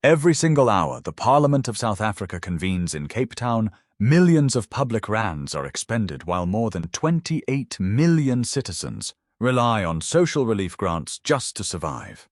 Every single hour, the Parliament of South Africa convenes in Cape Town. Millions of public rands are expended while more than 28 million citizens rely on social relief grants just to survive.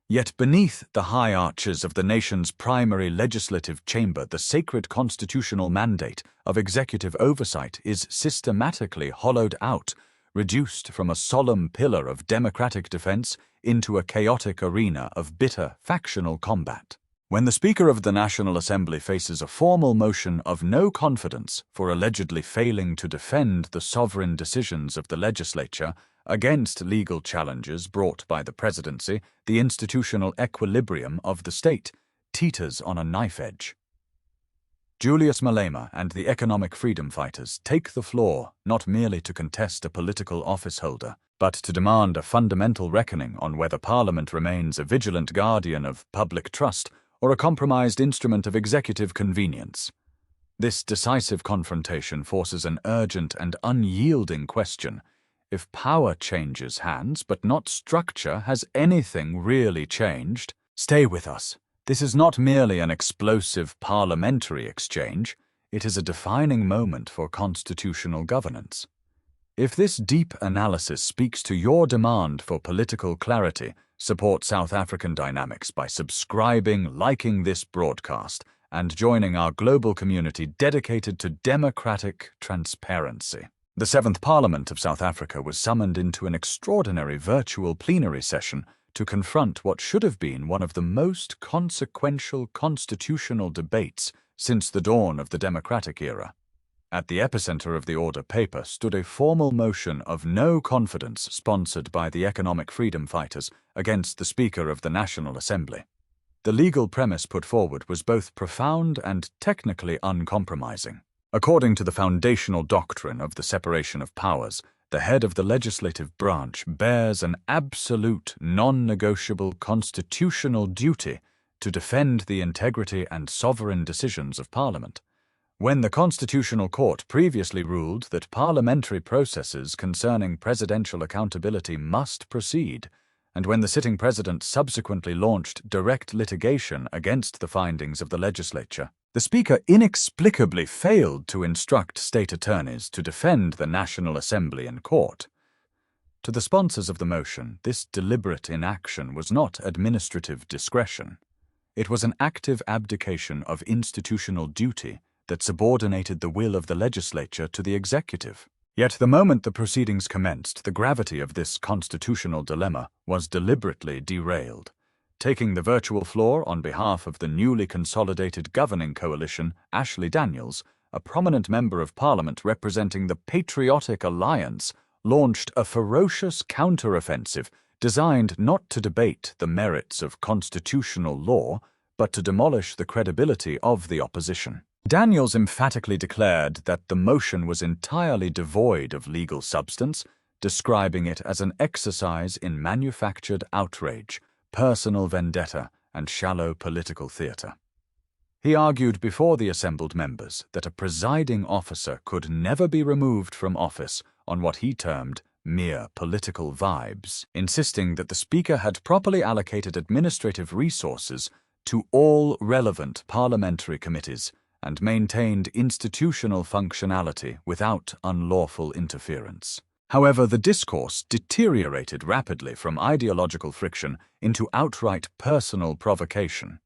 Yet beneath the high arches of the nation's primary legislative chamber, the sacred constitutional mandate of executive oversight is systematically hollowed out, reduced from a solemn pillar of democratic defense into a chaotic arena of bitter factional combat. When the Speaker of the National Assembly faces a formal motion of no confidence for allegedly failing to defend the sovereign decisions of the legislature against legal challenges brought by the presidency, the institutional equilibrium of the state teeters on a knife edge. Julius Malema and the economic freedom fighters take the floor not merely to contest a political office holder, but to demand a fundamental reckoning on whether Parliament remains a vigilant guardian of public trust or a compromised instrument of executive convenience. This decisive confrontation forces an urgent and unyielding question. If power changes hands but not structure, has anything really changed? Stay with us. This is not merely an explosive parliamentary exchange, it is a defining moment for constitutional governance. If this deep analysis speaks to your demand for political clarity, support South African dynamics by subscribing, liking this broadcast, and joining our global community dedicated to democratic transparency. The 7th Parliament of South Africa was summoned into an extraordinary virtual plenary session to confront what should have been one of the most consequential constitutional debates since the dawn of the democratic era. At the epicenter of the order paper stood a formal motion of no confidence sponsored by the economic freedom fighters against the Speaker of the National Assembly. The legal premise put forward was both profound and technically uncompromising. According to the foundational doctrine of the separation of powers, the head of the legislative branch bears an absolute, non-negotiable constitutional duty to defend the integrity and sovereign decisions of Parliament. When the Constitutional Court previously ruled that parliamentary processes concerning presidential accountability must proceed, and when the sitting president subsequently launched direct litigation against the findings of the legislature, the Speaker inexplicably failed to instruct state attorneys to defend the National Assembly in court. To the sponsors of the motion, this deliberate inaction was not administrative discretion. It was an active abdication of institutional duty that subordinated the will of the legislature to the executive. Yet the moment the proceedings commenced, the gravity of this constitutional dilemma was deliberately derailed. Taking the virtual floor on behalf of the newly consolidated governing coalition, Ashley Daniels, a prominent member of Parliament representing the Patriotic alliance, launched a ferocious counteroffensive designed not to debate the merits of constitutional law, but to demolish the credibility of the opposition. Daniels emphatically declared that the motion was entirely devoid of legal substance, describing it as an exercise in manufactured outrage, personal vendetta, and shallow political theatre. He argued before the assembled members that a presiding officer could never be removed from office on what he termed mere political vibes, insisting that the Speaker had properly allocated administrative resources to all relevant parliamentary committees and maintained institutional functionality without unlawful interference. However, the discourse deteriorated rapidly from ideological friction into outright personal provocation.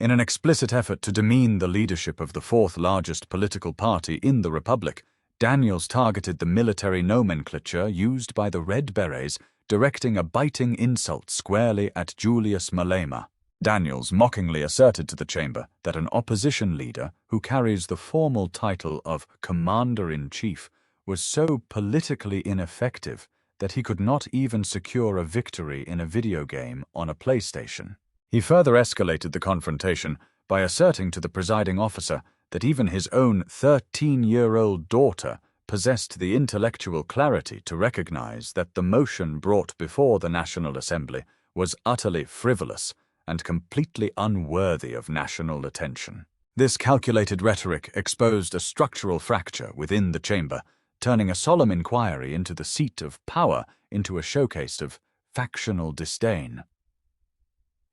In an explicit effort to demean the leadership of the fourth-largest political party in the Republic, Daniels targeted the military nomenclature used by the Red Berets, directing a biting insult squarely at Julius Malema. Daniels mockingly asserted to the chamber that an opposition leader who carries the formal title of Commander-in-Chief was so politically ineffective that he could not even secure a victory in a video game on a PlayStation. He further escalated the confrontation by asserting to the presiding officer that even his own 13-year-old daughter possessed the intellectual clarity to recognize that the motion brought before the National Assembly was utterly frivolous and completely unworthy of national attention. This calculated rhetoric exposed a structural fracture within the chamber, turning a solemn inquiry into the seat of power into a showcase of factional disdain.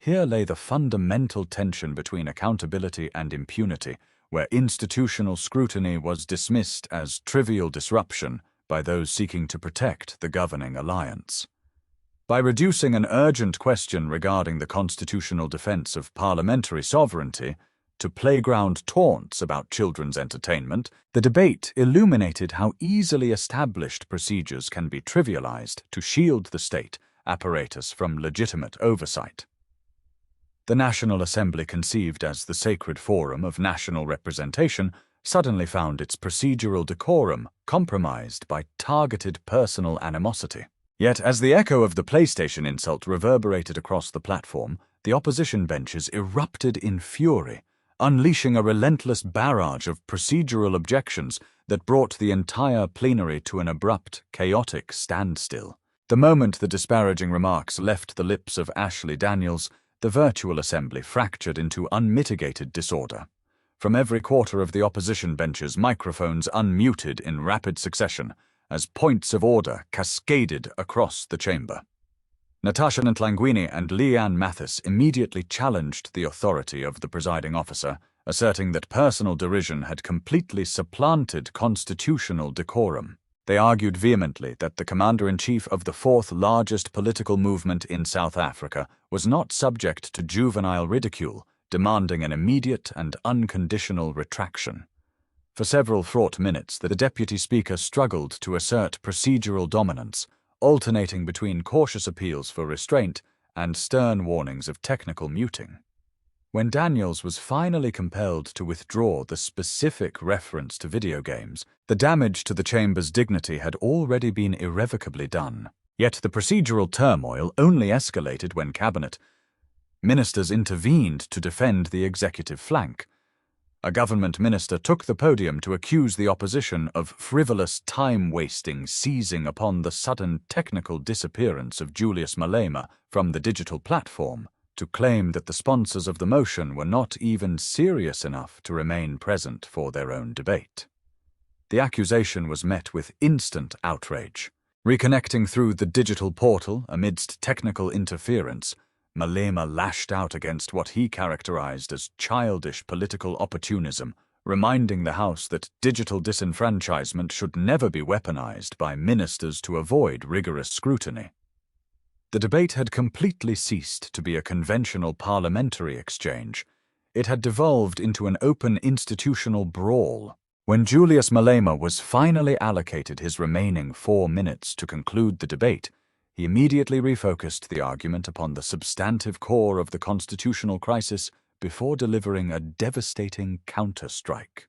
Here lay the fundamental tension between accountability and impunity, where institutional scrutiny was dismissed as trivial disruption by those seeking to protect the governing alliance. By reducing an urgent question regarding the constitutional defense of parliamentary sovereignty to playground taunts about children's entertainment, the debate illuminated how easily established procedures can be trivialized to shield the state apparatus from legitimate oversight. The National Assembly, conceived as the sacred forum of national representation, suddenly found its procedural decorum compromised by targeted personal animosity. Yet, as the echo of the PlayStation insult reverberated across the platform, the opposition benches erupted in fury, unleashing a relentless barrage of procedural objections that brought the entire plenary to an abrupt, chaotic standstill. The moment the disparaging remarks left the lips of Ashley Daniels, the virtual assembly fractured into unmitigated disorder. From every quarter of the opposition benches, microphones unmuted in rapid succession as points of order cascaded across the chamber. Natasha Ntlanguini and Leanne Mathis immediately challenged the authority of the presiding officer, asserting that personal derision had completely supplanted constitutional decorum. They argued vehemently that the commander-in-chief of the fourth largest political movement in South Africa was not subject to juvenile ridicule, demanding an immediate and unconditional retraction. For several fraught minutes, the deputy speaker struggled to assert procedural dominance, alternating between cautious appeals for restraint and stern warnings of technical muting. When Daniels was finally compelled to withdraw the specific reference to video games, the damage to the chamber's dignity had already been irrevocably done. Yet the procedural turmoil only escalated when cabinet ministers intervened to defend the executive flank. A government minister took the podium to accuse the opposition of frivolous time-wasting, seizing upon the sudden technical disappearance of Julius Malema from the digital platform, to claim that the sponsors of the motion were not even serious enough to remain present for their own debate. The accusation was met with instant outrage. Reconnecting through the digital portal amidst technical interference, Malema lashed out against what he characterized as childish political opportunism, reminding the House that digital disenfranchisement should never be weaponized by ministers to avoid rigorous scrutiny. The debate had completely ceased to be a conventional parliamentary exchange. It had devolved into an open institutional brawl. When Julius Malema was finally allocated his remaining 4 minutes to conclude the debate, he immediately refocused the argument upon the substantive core of the constitutional crisis before delivering a devastating counterstrike.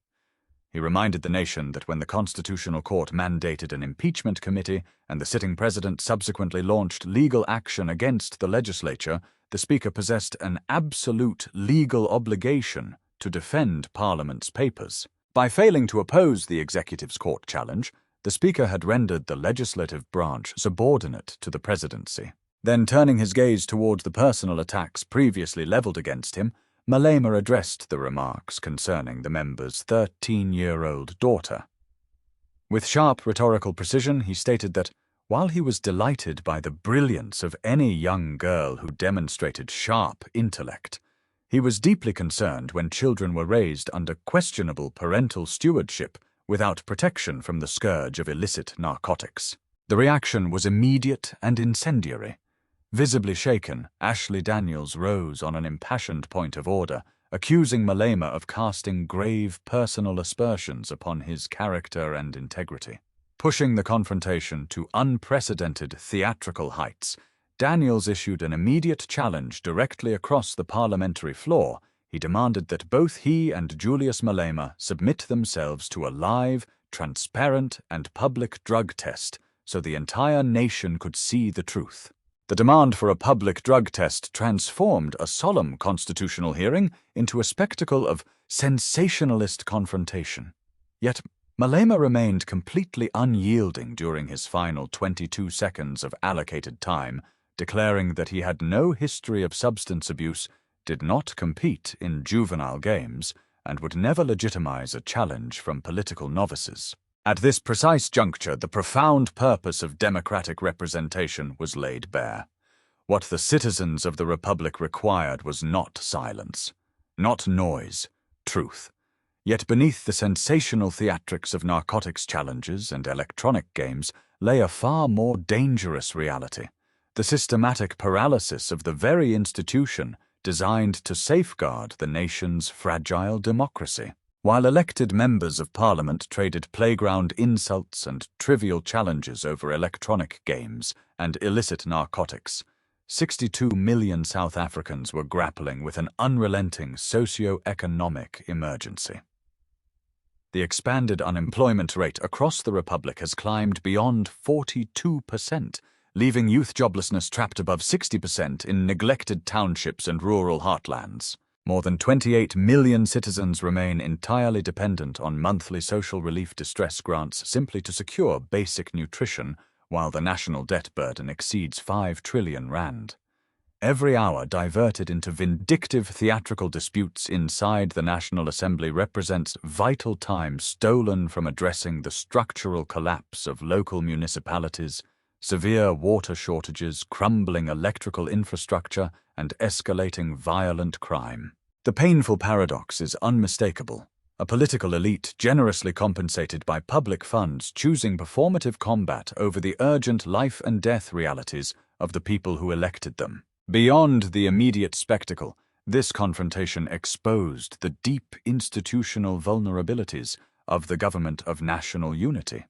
He reminded the nation that when the Constitutional Court mandated an impeachment committee and the sitting president subsequently launched legal action against the legislature, the Speaker possessed an absolute legal obligation to defend Parliament's papers. By failing to oppose the executive's court challenge, the Speaker had rendered the legislative branch subordinate to the presidency. Then, turning his gaze toward the personal attacks previously leveled against him, Malema addressed the remarks concerning the member's 13-year-old daughter. With sharp rhetorical precision, he stated that, while he was delighted by the brilliance of any young girl who demonstrated sharp intellect, he was deeply concerned when children were raised under questionable parental stewardship without protection from the scourge of illicit narcotics. The reaction was immediate and incendiary. Visibly shaken, Ashley Daniels rose on an impassioned point of order, accusing Malema of casting grave personal aspersions upon his character and integrity. Pushing the confrontation to unprecedented theatrical heights, Daniels issued an immediate challenge directly across the parliamentary floor. He demanded that both he and Julius Malema submit themselves to a live, transparent, and public drug test so the entire nation could see the truth. The demand for a public drug test transformed a solemn constitutional hearing into a spectacle of sensationalist confrontation. Yet Malema remained completely unyielding during his final 22 seconds of allocated time, declaring that he had no history of substance abuse, did not compete in juvenile games, and would never legitimize a challenge from political novices. At this precise juncture, the profound purpose of democratic representation was laid bare. What the citizens of the Republic required was not silence, not noise, truth. Yet beneath the sensational theatrics of narcotics challenges and electronic games lay a far more dangerous reality: the systematic paralysis of the very institution designed to safeguard the nation's fragile democracy. While elected members of Parliament traded playground insults and trivial challenges over electronic games and illicit narcotics, 62 million South Africans were grappling with an unrelenting socio-economic emergency. The expanded unemployment rate across the Republic has climbed beyond 42%, leaving youth joblessness trapped above 60% in neglected townships and rural heartlands. More than 28 million citizens remain entirely dependent on monthly social relief distress grants simply to secure basic nutrition, while the national debt burden exceeds 5 trillion rand. Every hour diverted into vindictive theatrical disputes inside the National Assembly represents vital time stolen from addressing the structural collapse of local municipalities, severe water shortages, crumbling electrical infrastructure, and escalating violent crime. The painful paradox is unmistakable: a political elite generously compensated by public funds choosing performative combat over the urgent life and death realities of the people who elected them. Beyond the immediate spectacle, this confrontation exposed the deep institutional vulnerabilities of the government of national unity.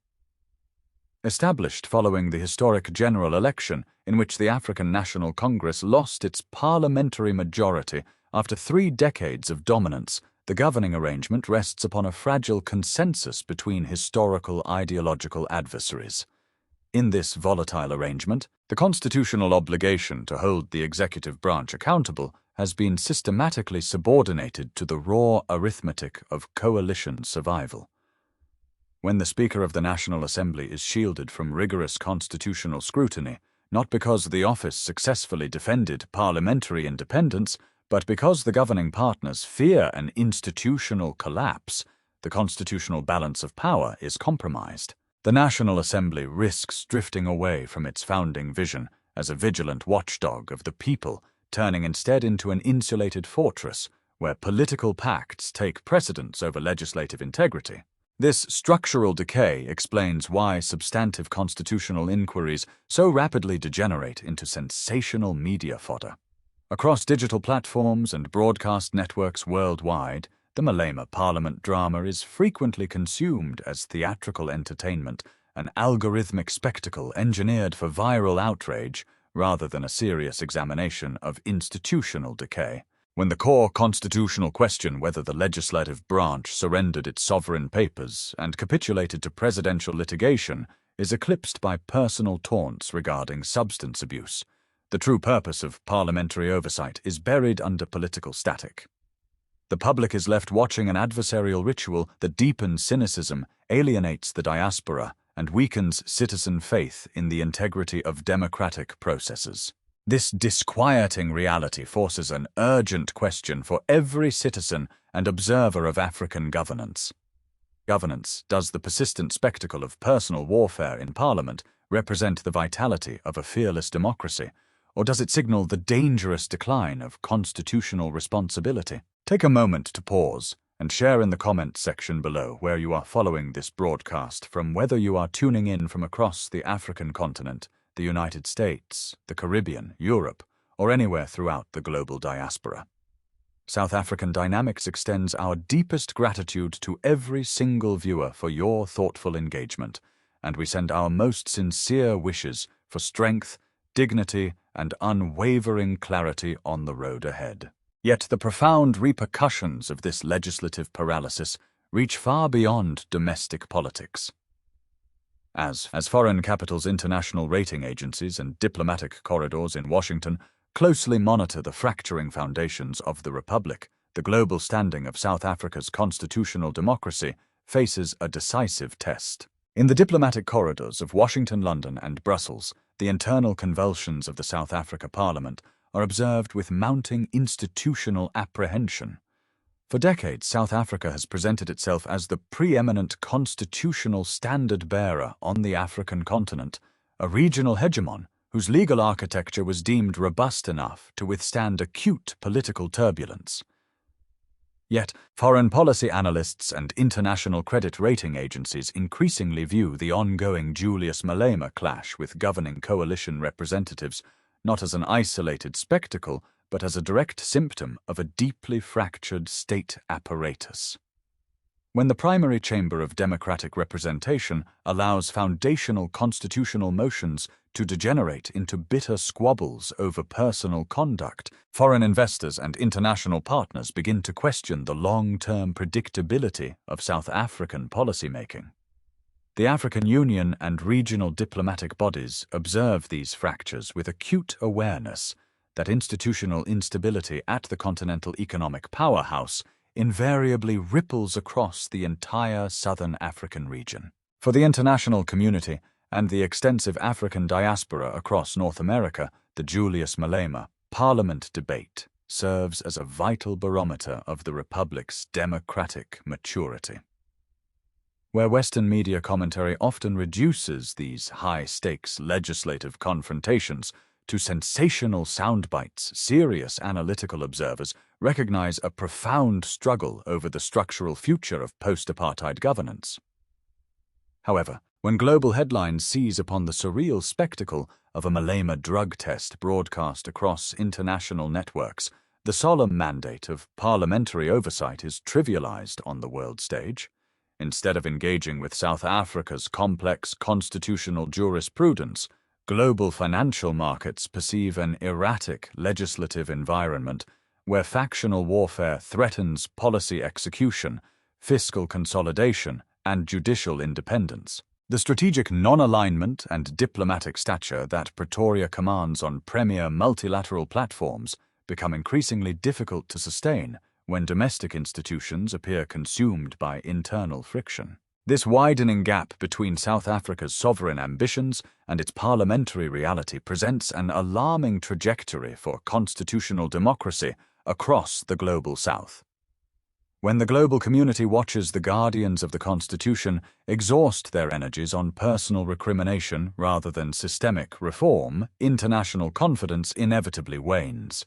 Established following the historic general election in which the African National Congress lost its parliamentary majority after 3 decades of dominance, the governing arrangement rests upon a fragile consensus between historical ideological adversaries. In this volatile arrangement, the constitutional obligation to hold the executive branch accountable has been systematically subordinated to the raw arithmetic of coalition survival. When the Speaker of the National Assembly is shielded from rigorous constitutional scrutiny, not because the office successfully defended parliamentary independence, but because the governing partners fear an institutional collapse, the constitutional balance of power is compromised. The National Assembly risks drifting away from its founding vision as a vigilant watchdog of the people, turning instead into an insulated fortress where political pacts take precedence over legislative integrity. This structural decay explains why substantive constitutional inquiries so rapidly degenerate into sensational media fodder. Across digital platforms and broadcast networks worldwide, the Malema Parliament drama is frequently consumed as theatrical entertainment, an algorithmic spectacle engineered for viral outrage rather than a serious examination of institutional decay. When the core constitutional question whether the legislative branch surrendered its sovereign papers and capitulated to presidential litigation is eclipsed by personal taunts regarding substance abuse, the true purpose of parliamentary oversight is buried under political static. The public is left watching an adversarial ritual that deepens cynicism, alienates the diaspora, and weakens citizen faith in the integrity of democratic processes. This disquieting reality forces an urgent question for every citizen and observer of African governance. Does the persistent spectacle of personal warfare in Parliament represent the vitality of a fearless democracy, or does it signal the dangerous decline of constitutional responsibility? Take a moment to pause and share in the comments section below where you are following this broadcast from, whether you are tuning in from across the African continent, the United States, the Caribbean, Europe, or anywhere throughout the global diaspora. South African Dynamics extends our deepest gratitude to every single viewer for your thoughtful engagement, and we send our most sincere wishes for strength, dignity, and unwavering clarity on the road ahead. Yet the profound repercussions of this legislative paralysis reach far beyond domestic politics. As foreign capitals' international rating agencies and diplomatic corridors in Washington closely monitor the fracturing foundations of the Republic, the global standing of South Africa's constitutional democracy faces a decisive test. In the diplomatic corridors of Washington, London, and Brussels, the internal convulsions of the South Africa Parliament are observed with mounting institutional apprehension. For decades, South Africa has presented itself as the preeminent constitutional standard-bearer on the African continent, a regional hegemon whose legal architecture was deemed robust enough to withstand acute political turbulence. Yet, foreign policy analysts and international credit rating agencies increasingly view the ongoing Julius Malema clash with governing coalition representatives not as an isolated spectacle, but as a direct symptom of a deeply fractured state apparatus. When the primary chamber of democratic representation allows foundational constitutional motions to degenerate into bitter squabbles over personal conduct, foreign investors and international partners begin to question the long-term predictability of South African policymaking. The African Union and regional diplomatic bodies observe these fractures with acute awareness that institutional instability at the continental economic powerhouse invariably ripples across the entire southern African region. For the international community and the extensive African diaspora across North America, the Julius Malema Parliament debate serves as a vital barometer of the Republic's democratic maturity. Where Western media commentary often reduces these high-stakes legislative confrontations to sensational soundbites, serious analytical observers recognize a profound struggle over the structural future of post-apartheid governance. However, when global headlines seize upon the surreal spectacle of a Malema drug test broadcast across international networks, the solemn mandate of parliamentary oversight is trivialized on the world stage. Instead of engaging with South Africa's complex constitutional jurisprudence, global financial markets perceive an erratic legislative environment where factional warfare threatens policy execution, fiscal consolidation, and judicial independence. The strategic non-alignment and diplomatic stature that Pretoria commands on premier multilateral platforms become increasingly difficult to sustain when domestic institutions appear consumed by internal friction. This widening gap between South Africa's sovereign ambitions and its parliamentary reality presents an alarming trajectory for constitutional democracy across the global South. When the global community watches the guardians of the Constitution exhaust their energies on personal recrimination rather than systemic reform, international confidence inevitably wanes.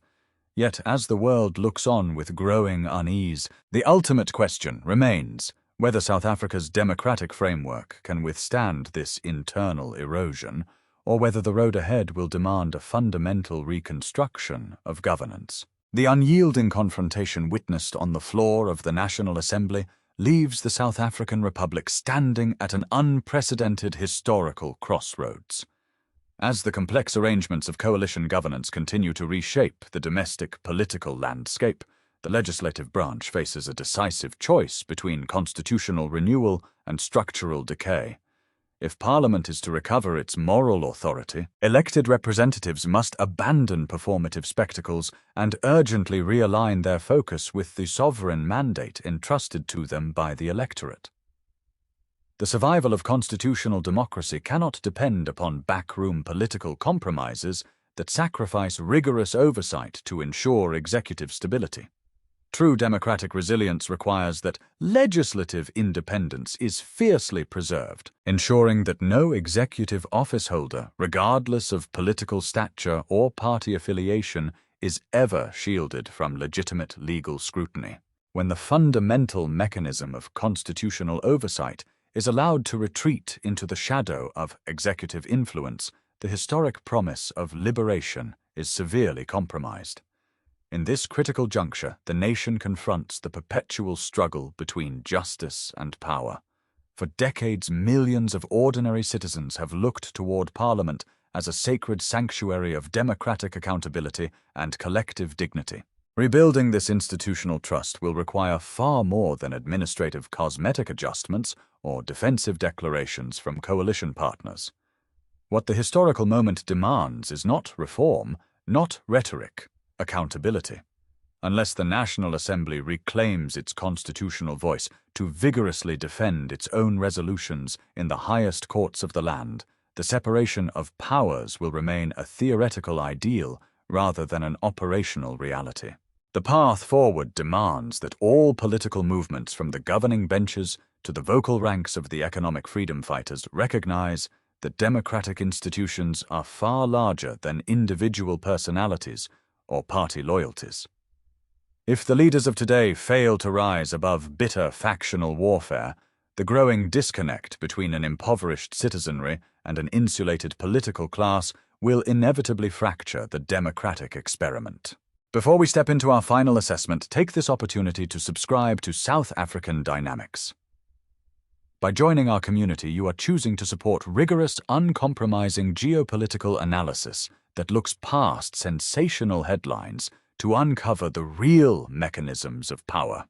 Yet, as the world looks on with growing unease, the ultimate question remains whether South Africa's democratic framework can withstand this internal erosion, or whether the road ahead will demand a fundamental reconstruction of governance. The unyielding confrontation witnessed on the floor of the National Assembly leaves the South African Republic standing at an unprecedented historical crossroads. As the complex arrangements of coalition governance continue to reshape the domestic political landscape, the legislative branch faces a decisive choice between constitutional renewal and structural decay. If Parliament is to recover its moral authority, elected representatives must abandon performative spectacles and urgently realign their focus with the sovereign mandate entrusted to them by the electorate. The survival of constitutional democracy cannot depend upon backroom political compromises that sacrifice rigorous oversight to ensure executive stability. True democratic resilience requires that legislative independence is fiercely preserved, ensuring that no executive officeholder, regardless of political stature or party affiliation, is ever shielded from legitimate legal scrutiny. When the fundamental mechanism of constitutional oversight is allowed to retreat into the shadow of executive influence, the historic promise of liberation is severely compromised. In this critical juncture, the nation confronts the perpetual struggle between justice and power. For decades, millions of ordinary citizens have looked toward Parliament as a sacred sanctuary of democratic accountability and collective dignity. Rebuilding this institutional trust will require far more than administrative cosmetic adjustments or defensive declarations from coalition partners. What the historical moment demands is not reform, not rhetoric, accountability. Unless the National Assembly reclaims its constitutional voice to vigorously defend its own resolutions in the highest courts of the land, the separation of powers will remain a theoretical ideal rather than an operational reality. The path forward demands that all political movements from the governing benches to the vocal ranks of the economic freedom fighters recognize that democratic institutions are far larger than individual personalities or party loyalties. If the leaders of today fail to rise above bitter factional warfare, the growing disconnect between an impoverished citizenry and an insulated political class will inevitably fracture the democratic experiment. Before we step into our final assessment, take this opportunity to subscribe to South African Dynamics. By joining our community, you are choosing to support rigorous, uncompromising geopolitical analysis that looks past sensational headlines to uncover the real mechanisms of power.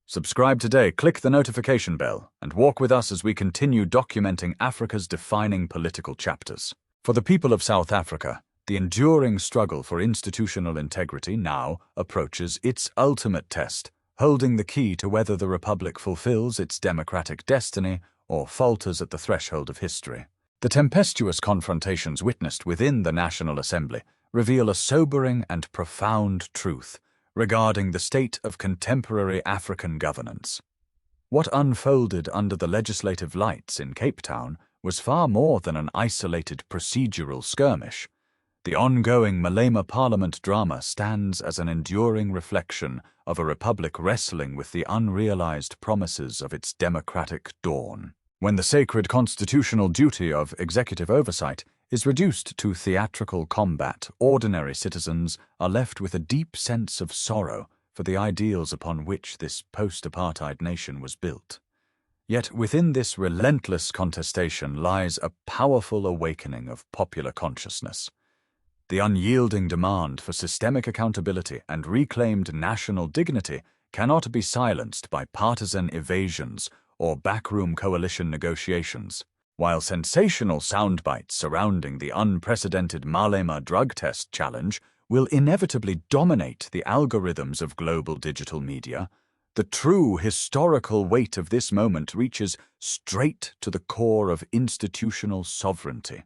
Subscribe today, click the notification bell, and walk with us as we continue documenting Africa's defining political chapters. For the people of South Africa, the enduring struggle for institutional integrity now approaches its ultimate test, holding the key to whether the Republic fulfills its democratic destiny or falters at the threshold of history. The tempestuous confrontations witnessed within the National Assembly reveal a sobering and profound truth regarding the state of contemporary African governance. What unfolded under the legislative lights in Cape Town was far more than an isolated procedural skirmish. The ongoing Malema Parliament drama stands as an enduring reflection of a republic wrestling with the unrealized promises of its democratic dawn. When the sacred constitutional duty of executive oversight is reduced to theatrical combat, ordinary citizens are left with a deep sense of sorrow for the ideals upon which this post-apartheid nation was built. Yet within this relentless contestation lies a powerful awakening of popular consciousness. The unyielding demand for systemic accountability and reclaimed national dignity cannot be silenced by partisan evasions or backroom coalition negotiations. While sensational soundbites surrounding the unprecedented Malema drug test challenge will inevitably dominate the algorithms of global digital media, the true historical weight of this moment reaches straight to the core of institutional sovereignty.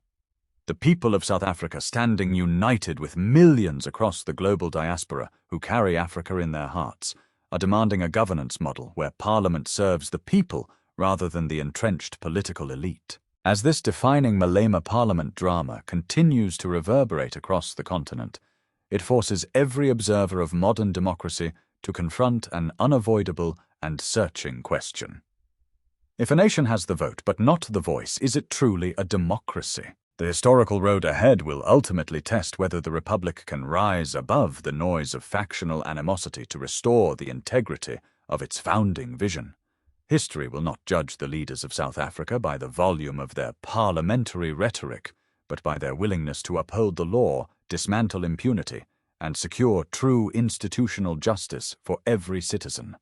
The people of South Africa, standing united with millions across the global diaspora who carry Africa in their hearts, are demanding a governance model where Parliament serves the people rather than the entrenched political elite. As this defining Malema Parliament drama continues to reverberate across the continent, it forces every observer of modern democracy to confront an unavoidable and searching question. If a nation has the vote but not the voice, is it truly a democracy? The historical road ahead will ultimately test whether the Republic can rise above the noise of factional animosity to restore the integrity of its founding vision. History will not judge the leaders of South Africa by the volume of their parliamentary rhetoric, but by their willingness to uphold the law, dismantle impunity, and secure true institutional justice for every citizen.